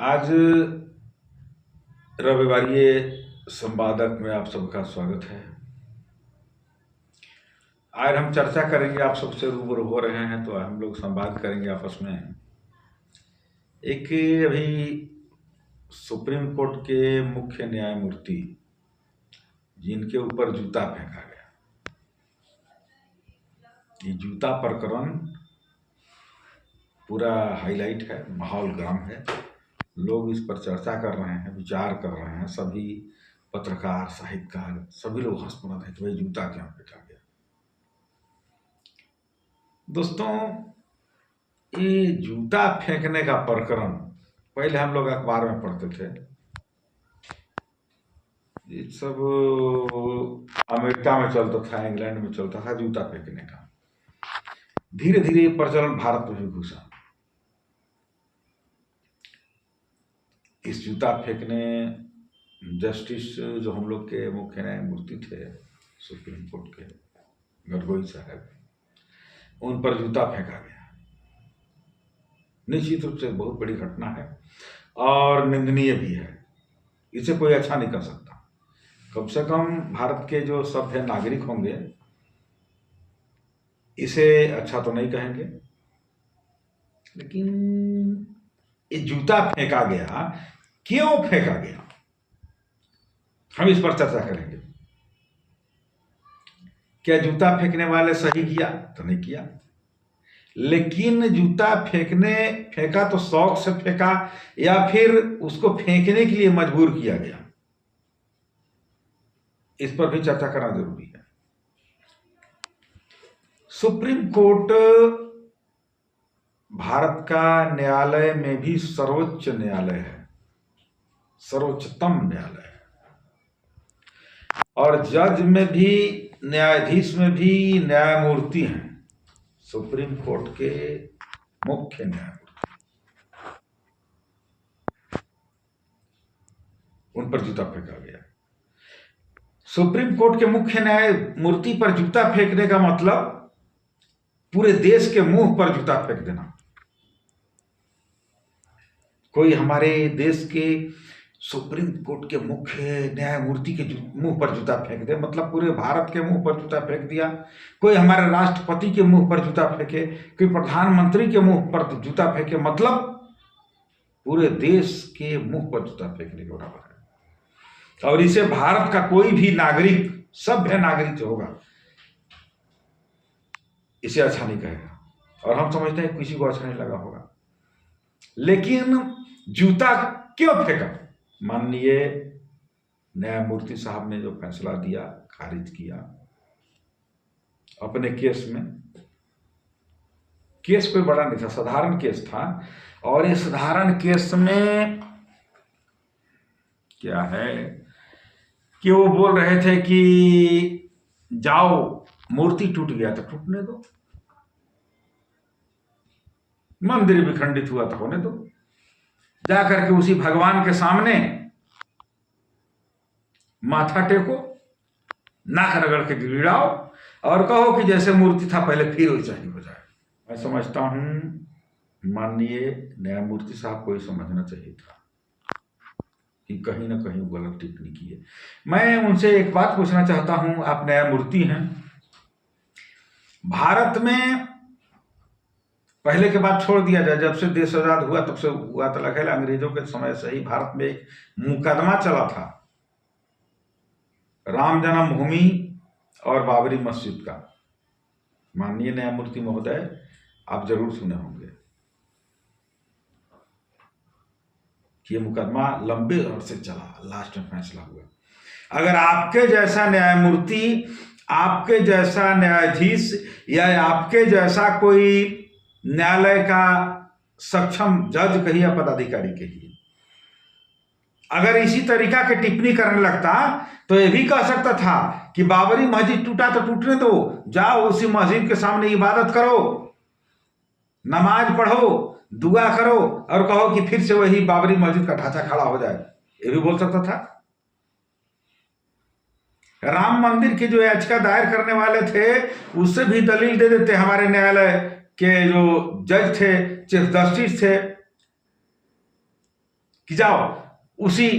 आज रविवारीय संवादक में आप सबका स्वागत है। आज हम चर्चा करेंगे, आप सबसे रूबरू हो रहे हैं तो हम लोग संवाद करेंगे आपस में। एक अभी सुप्रीम कोर्ट के मुख्य न्यायमूर्ति जिनके ऊपर जूता फेंका गया, ये जूता प्रकरण पूरा हाईलाइट है, माहौल गर्म है, लोग इस पर चर्चा कर रहे हैं, विचार कर रहे हैं। सभी पत्रकार, साहित्यकार, सभी लोग हंस पड़े हैं कि भाई जूता क्यों फेंका गया। दोस्तों, ये जूता फेंकने का प्रकरण पहले हम लोग अखबार में पढ़ते थे। ये सब अमेरिका में चलता था, इंग्लैंड में चलता था जूता फेंकने का। धीरे धीरे ये प्रचलन भारत में भी घुसा। इस जूता फेंकने जस्टिस जो हम लोग के मुख्य न्यायमूर्ति थे सुप्रीम कोर्ट के, गडगोई साहब, उन पर जूता फेंका गया। निश्चित रूप से बहुत बड़ी घटना है और निंदनीय भी है। इसे कोई अच्छा नहीं कर सकता। कम से कम भारत के जो सभ्य नागरिक होंगे इसे अच्छा तो नहीं कहेंगे, लेकिन ये जूता फेंका गया, क्यों फेंका गया, हम इस पर चर्चा करेंगे। क्या जूता फेंकने वाले सही किया? तो नहीं किया, लेकिन जूता फेंका तो शौक से फेंका या फिर उसको फेंकने के लिए मजबूर किया गया, इस पर भी चर्चा करना जरूरी है। सुप्रीम कोर्ट भारत का न्यायालय में भी सर्वोच्च न्यायालय है, सर्वोच्चतम न्यायालय है, और जज में भी, न्यायाधीश में भी न्यायमूर्ति हैं। सुप्रीम कोर्ट के मुख्य न्यायमूर्ति, उन पर जूता फेंका गया। सुप्रीम कोर्ट के मुख्य न्यायमूर्ति पर जूता फेंकने का मतलब पूरे देश के मुंह पर जूता फेंक देना। कोई हमारे देश के सुप्रीम कोर्ट के मुख्य न्यायमूर्ति के मुंह पर जूता फेंक दे, मतलब पूरे भारत के मुंह पर जूता फेंक दिया। कोई हमारे राष्ट्रपति के मुंह पर जूता फेंके, कोई प्रधानमंत्री के मुंह पर जूता फेंके, मतलब पूरे देश के मुंह पर जूता फेंकने के बराबर है। और इसे भारत का कोई भी नागरिक, सभ्य नागरिक जो होगा, इसे अच्छा नहीं कहेगा। और हम समझते हैं किसी को अच्छा नहीं लगा होगा, लेकिन जूता क्यों फेंका? माननीय न्यायमूर्ति साहब ने जो फैसला दिया, खारिज किया अपने केस में। केस कोई बड़ा नहीं था, साधारण केस था, और इस साधारण केस में क्या है कि वो बोल रहे थे कि जाओ, मूर्ति टूट गया तो टूटने दो, मंदिर विखंडित हुआ तो होने दो, जाकर के उसी भगवान के सामने माथा टेको, नाक रगड़ के गिड़ाओ और कहो कि जैसे मूर्ति था पहले फिर वैसा ही हो जाए। मैं समझता हूं माननीय न्यायमूर्ति साहब को ही समझना चाहिए था कि कहीं ना कहीं गलत टिप्पणी की है। मैं उनसे एक बात पूछना चाहता हूं, आप न्यायमूर्ति हैं, भारत में पहले के बाद छोड़ दिया जाए, जब से देश आजाद हुआ तब से हुआ तो लगे, अंग्रेजों के समय से ही भारत में एक मुकदमा चला था राम जन्मभूमि और बाबरी मस्जिद का। माननीय न्यायमूर्ति महोदय, आप जरूर सुने होंगे कि ये मुकदमा लंबे अरसे चला, लास्ट में फैसला हुआ। अगर आपके जैसा न्यायमूर्ति, आपके जैसा न्यायाधीश या आपके जैसा कोई न्यायालय का सक्षम जज कहिए, पदाधिकारी कहिए, अगर इसी तरीका के टिप्पणी करने लगता तो ये भी कह सकता था कि बाबरी मस्जिद टूटा तो टूटने दो, जाओ उसी मस्जिद के सामने इबादत करो, नमाज पढ़ो, दुआ करो और कहो कि फिर से वही बाबरी मस्जिद का ढांचा खड़ा हो जाए, ये भी बोल सकता था। राम मंदिर की जो याचिका दायर करने वाले थे उससे भी दलील दे देते हमारे न्यायालय के जो जज थे, चीफ जस्टिस थे, कि जाओ उसी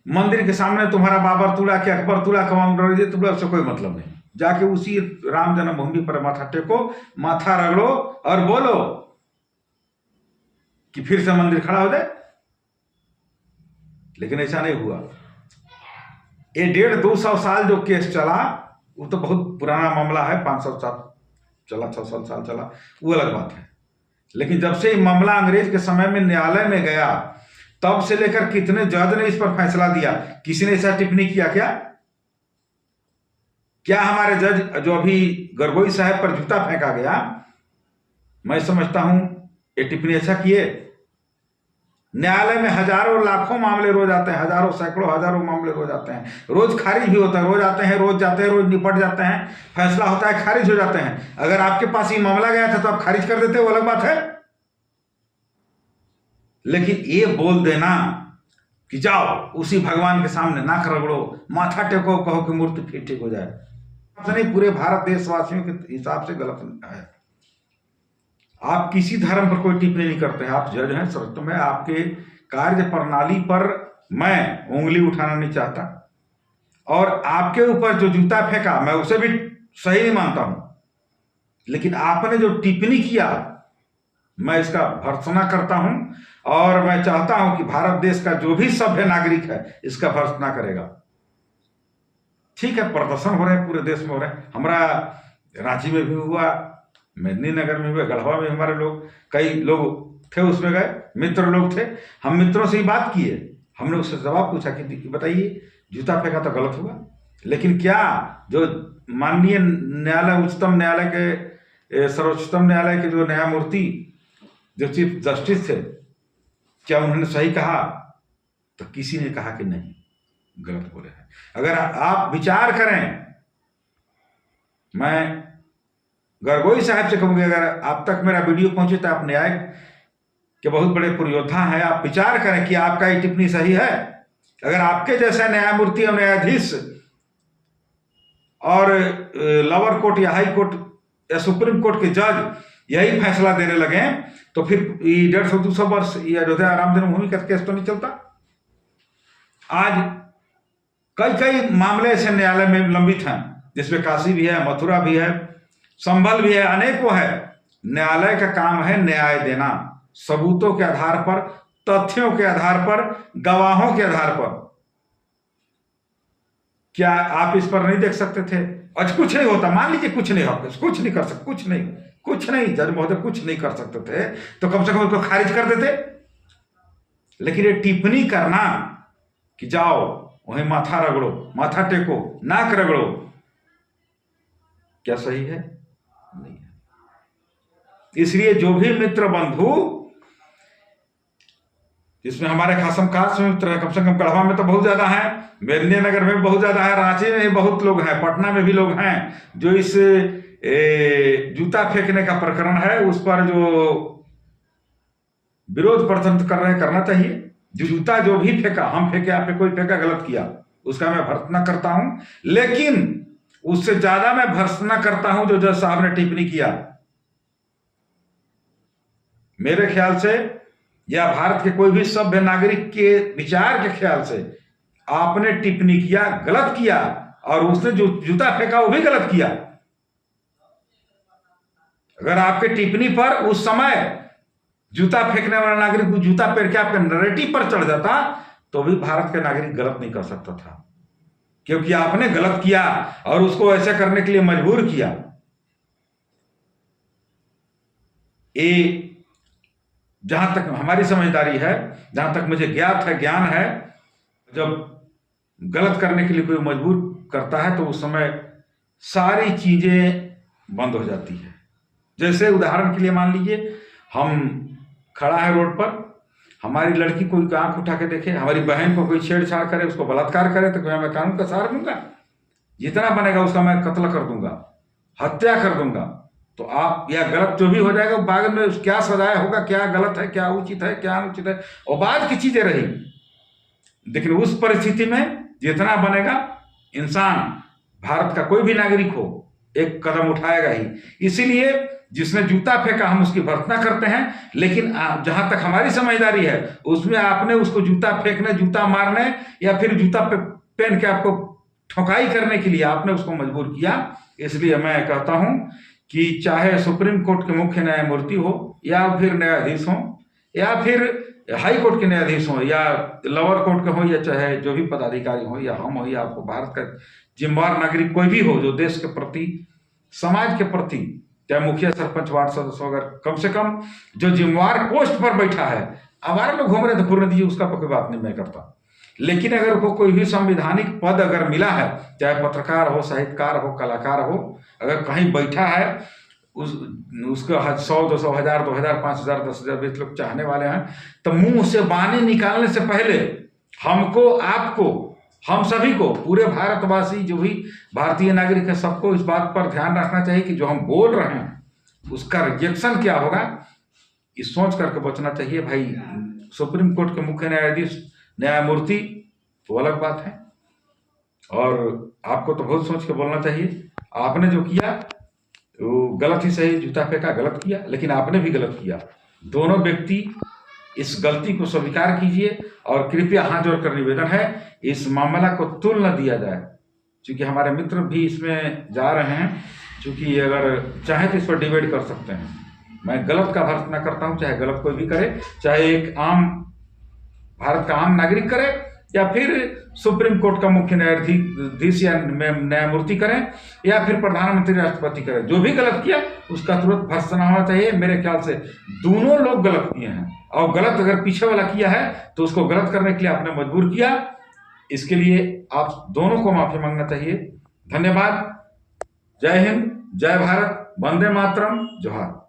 मंदिर के सामने तुम्हारा बाबर तुला के अकबर तुला कमांडर तुला, उससे कोई मतलब नहीं। जाके उसी राम जन्मभूमि पर माथा टेको, माथा रगड़ो और बोलो कि फिर से मंदिर खड़ा हो जाए। लेकिन ऐसा नहीं हुआ। ये 150-200 साल जो केस चला वो तो बहुत पुराना मामला है, 500 साल चला, 600 साल चला, वो अलग बात है। लेकिन जब से मामला अंग्रेज के समय में न्यायालय में गया, तब से लेकर कितने जज ने इस पर फैसला दिया? किसी ने ऐसा टिप्पणी किया क्या? क्या हमारे जज जो अभी गरगोई साहब पर जूता फेंका गया, मैं समझता हूं ये टिप्पणी ऐसा किए? न्यायालय में हजारों लाखों मामले रोज आते हैं, हजारों सैकड़ों हजारों मामले रोज आते हैं, रोज खारिज भी होता है, रोज आते हैं, रोज जाते हैं, रोज निपट जाते हैं, फैसला होता है, खारिज हो जाते हैं। अगर आपके पास ये मामला गया था तो आप खारिज कर देते, वो अलग बात है। लेकिन ये बोल देना कि जाओ उसी भगवान के सामने नाक रगड़ो, माथा टेको, कहो कि मूर्ति फिर ठीक हो जाए, नहीं, पूरे भारत देशवासियों के हिसाब से गलत है। आप किसी धर्म पर कोई टिप्पणी नहीं करते हैं, आप जज हैं। सच में आपके कार्य प्रणाली पर मैं उंगली उठाना नहीं चाहता, और आपके ऊपर जो जूता फेंका मैं उसे भी सही नहीं मानता हूं, लेकिन आपने जो टिप्पणी किया मैं इसका भर्त्सना करता हूं, और मैं चाहता हूं कि भारत देश का जो भी सभ्य नागरिक है इसका भर्त्सना करेगा। ठीक है, प्रदर्शन हो रहे हैं, पूरे देश में हो रहे हैं, हमारा रांची में भी हुआ, मेदिनीनगर में हुआ, गढ़वा में हमारे लोग, कई लोग थे उसमें गए, मित्र लोग थे, हम मित्रों से ही बात किए, हमने उससे जवाब पूछा कि बताइए जूता फेंका तो गलत हुआ, लेकिन क्या जो माननीय न्यायालय, उच्चतम न्यायालय के, सर्वोच्चतम न्यायालय के जो न्यायमूर्ति, जो चीफ जस्टिस थे, क्या उन्होंने सही कहा? तो किसी ने कहा कि नहीं, गलत बोले हैं। अगर आप विचार करें, मैं गरगोई साहब से कहूंगी, अगर आप तक मेरा वीडियो पहुंचे तो आप न्याय के बहुत बड़े पुरयोद्धा हैं, आप विचार करें कि आपका ये टिप्पणी सही है। अगर आपके जैसा न्यायमूर्ति और न्यायाधीश और लोअर कोर्ट या हाई कोर्ट या सुप्रीम कोर्ट के जज यही फैसला देने लगे तो फिर 150-200 वर्ष ये अयोध्या राम जन्मभूमि का केस तो नहीं चलता। आज कई मामले ऐसे न्यायालय में लंबित हैं, जिसमें काशी भी है, मथुरा भी है, संभल भी है, अनेकों है। न्यायालय का काम है न्याय देना, सबूतों के आधार पर, तथ्यों के आधार पर, गवाहों के आधार पर। क्या आप इस पर नहीं देख सकते थे? आज कुछ नहीं होता, मान लीजिए कुछ नहीं होता, कुछ नहीं कर सकते, कुछ नहीं जज महोदय कुछ नहीं कर सकते थे, तो कम से कम उसको खारिज कर देते। लेकिन ये टिप्पणी करना कि जाओ वहीं माथा रगड़ो, माथा टेको, नाक रगड़ो, क्या सही है? नहीं है। इसलिए जो भी मित्र बंधु, जिसमें हमारे खासम खास मित्र है, कम से कम गढ़वा में तो बहुत ज्यादा है, मेदिनीनगर में बहुत ज्यादा है, रांची में बहुत लोग हैं, पटना में भी लोग हैं, जो इस जूता फेंकने का प्रकरण है उस पर जो विरोध प्रदर्शन कर रहे हैं, करना चाहिए। जूता जो भी फेंका, हम फेंके, आप पे कोई फेंका, गलत किया, उसका मैं भर्त्सना करता हूं, लेकिन उससे ज्यादा मैं भर्त्सना करता हूं जो जज साहब ने टिप्पणी किया। मेरे ख्याल से या भारत के कोई भी सभ्य नागरिक के विचार के ख्याल से आपने टिप्पणी किया, गलत किया, और उसने जो जूता फेंका वो भी गलत किया। अगर आपके टिप्पणी पर उस समय जूता फेंकने वाला नागरिक जूता फेंक के आपके नैरेटिव पर चढ़ जाता तो भी भारत के नागरिक गलत नहीं कर सकता था, क्योंकि आपने गलत किया और उसको ऐसा करने के लिए मजबूर किया। ये जहां तक हमारी समझदारी है, जहां तक मुझे ज्ञात है, ज्ञान है, जब गलत करने के लिए कोई मजबूर करता है तो उस समय सारी चीजें बंद हो जाती है। जैसे उदाहरण के लिए मान लीजिए, हम खड़ा है रोड पर, हमारी लड़की कोई आंख उठा के देखे, हमारी बहन को कोई छेड़छाड़ करे, उसको बलात्कार करे, तो क्या मैं कानून का सहारा दूंगा? जितना बनेगा उसका मैं कत्ल कर दूंगा, हत्या कर दूंगा। तो आप या गलत जो भी हो जाएगा बाद में क्या सजाया होगा, क्या गलत है, क्या उचित है, क्या अनुचित है, और बाद की चीजें रही। लेकिन उस परिस्थिति में जितना बनेगा, इंसान, भारत का कोई भी नागरिक हो, एक कदम उठाएगा ही। इसीलिए जिसने जूता फेंका हम उसकी भर्त्सना करते हैं, लेकिन जहां तक हमारी समझदारी है उसमें आपने उसको जूता फेंकने, जूता मारने या फिर जूता पहन के आपको ठोकाई करने के लिए आपने उसको मजबूर किया। इसलिए मैं कहता हूं कि चाहे सुप्रीम कोर्ट के मुख्य न्यायमूर्ति हो या फिर न्यायाधीश हो या फिर हाई कोर्ट के न्यायाधीश हो या लोअर कोर्ट के हो या चाहे जो भी पदाधिकारी हो या हम हो या आपको भारत का जिम्मेवार नागरिक कोई भी हो जो देश के प्रति, समाज के प्रति, चाहे मुखिया, सरपंच, वार्ड सदस्य हो, अगर कम से कम जो जिम्मेवार पोस्ट पर बैठा है, आवारा लोग घूम रहे तो घूमने दीजिए, उसका कोई बात नहीं मैं करता। लेकिन अगर उसको कोई भी संवैधानिक पद अगर मिला है, चाहे पत्रकार हो, साहित्यकार हो, कलाकार हो, अगर कहीं बैठा है, उसका 100, 200, 1000, 2000, 5000, 10,000, 20 लोग चाहने वाले हैं, तो मुंह से बानी निकालने से पहले हमको, आपको, हम सभी को, पूरे भारतवासी जो भी भारतीय नागरिक है, सबको इस बात पर ध्यान रखना चाहिए कि जो हम बोल रहे हैं उसका रिजेक्शन क्या होगा, इस सोच करके बचना चाहिए। भाई सुप्रीम कोर्ट के मुख्य न्यायाधीश, न्यायमूर्ति तो अलग बात है, और आपको तो बहुत सोच के बोलना चाहिए। आपने जो किया वो गलत ही सही, जूता फेंका गलत किया, लेकिन आपने भी गलत किया। दोनों व्यक्ति इस गलती को स्वीकार कीजिए और कृपया हाथ जोड़कर निवेदन है इस मामला को तुल न दिया जाए, क्योंकि हमारे मित्र भी इसमें जा रहे हैं। क्योंकि अगर चाहे तो इस पर डिबेट कर सकते हैं, मैं गलत का भर्त्सना करता हूं, चाहे गलत कोई भी करे, चाहे एक आम भारत का आम नागरिक करे या फिर सुप्रीम कोर्ट का मुख्य न्यायाधीश या न्यायमूर्ति करें या फिर प्रधानमंत्री, राष्ट्रपति करें, जो भी गलत किया उसका तुरंत भर्त्सना होना चाहिए। मेरे ख्याल से दोनों लोग गलत किए हैं, और गलत अगर पीछे वाला किया है तो उसको गलत करने के लिए आपने मजबूर किया, इसके लिए आप दोनों को माफी मांगना चाहिए। धन्यवाद। जय हिंद, जय भारत, वंदे मातरम, जोहार।